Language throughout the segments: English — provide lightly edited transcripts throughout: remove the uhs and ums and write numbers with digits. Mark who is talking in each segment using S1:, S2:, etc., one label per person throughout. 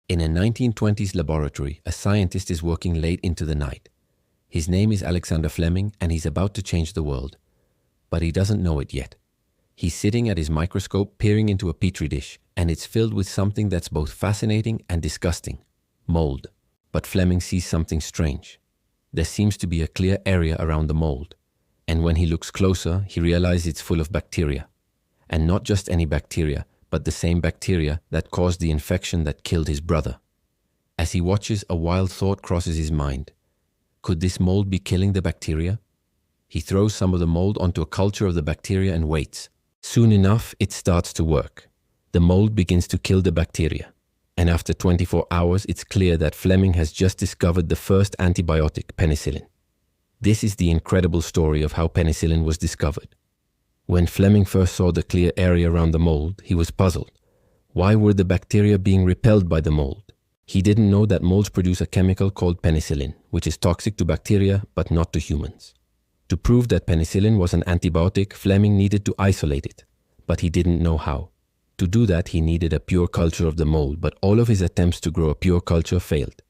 S1: In a 1920s laboratory, a scientist is working late into the night. His name is Alexander Fleming, and he's about to change the world. But he doesn't know it yet. He's sitting at his microscope peering into a petri dish, and it's filled with something that's both fascinating and disgusting: mold. But Fleming sees something strange. There seems to be a clear area around the mold, and when he looks closer, he realizes it's full of bacteria. And not just any bacteria, but the same bacteria that caused the infection that killed his brother. As he watches, a wild thought crosses his mind. Could this mold be killing the bacteria? He throws some of the mold onto a culture of the bacteria and waits. Soon enough, it starts to work. The mold begins to kill the bacteria. And after 24 hours, it's clear that Fleming has just discovered the first antibiotic, penicillin. This is the incredible story of how penicillin was discovered. When Fleming first saw the clear area around the mold, he was puzzled. Why were the bacteria being repelled by the mold? He didn't know that molds produce a chemical called penicillin, which is toxic to bacteria but not to humans. To prove that penicillin was an antibiotic, Fleming needed to isolate it, but he didn't know how. To do that, he needed a pure culture of the mold, but all of his attempts to grow a pure culture failed.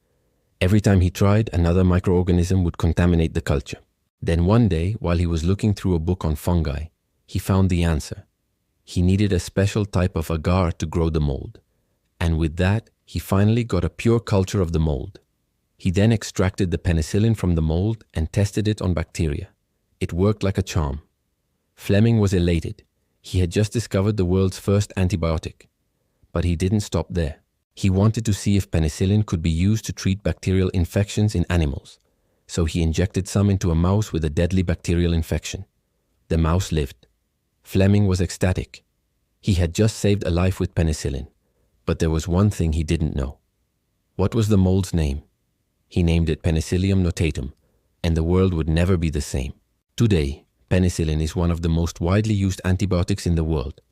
S1: Every time he tried, another microorganism would contaminate the culture. Then one day, while he was looking through a book on fungi, he found the answer. He needed a special type of agar to grow the mold. And with that, he finally got a pure culture of the mold. He then extracted the penicillin from the mold and tested it on bacteria. It worked like a charm. Fleming was elated. He had just discovered the world's first antibiotic. But he didn't stop there. He wanted to see if penicillin could be used to treat bacterial infections in animals. So he injected some into a mouse with a deadly bacterial infection. The mouse lived. Fleming was ecstatic. He had just saved a life with penicillin. But there was one thing he didn't know. What was the mold's name? He named it Penicillium notatum, and the world would never be the same. Today, penicillin is one of the most widely used antibiotics in the world.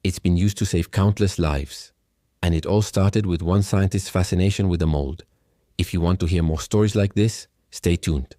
S1: It's been used to save countless lives. And it all started with one scientist's fascination with the mold. If you want to hear more stories like this, stay tuned.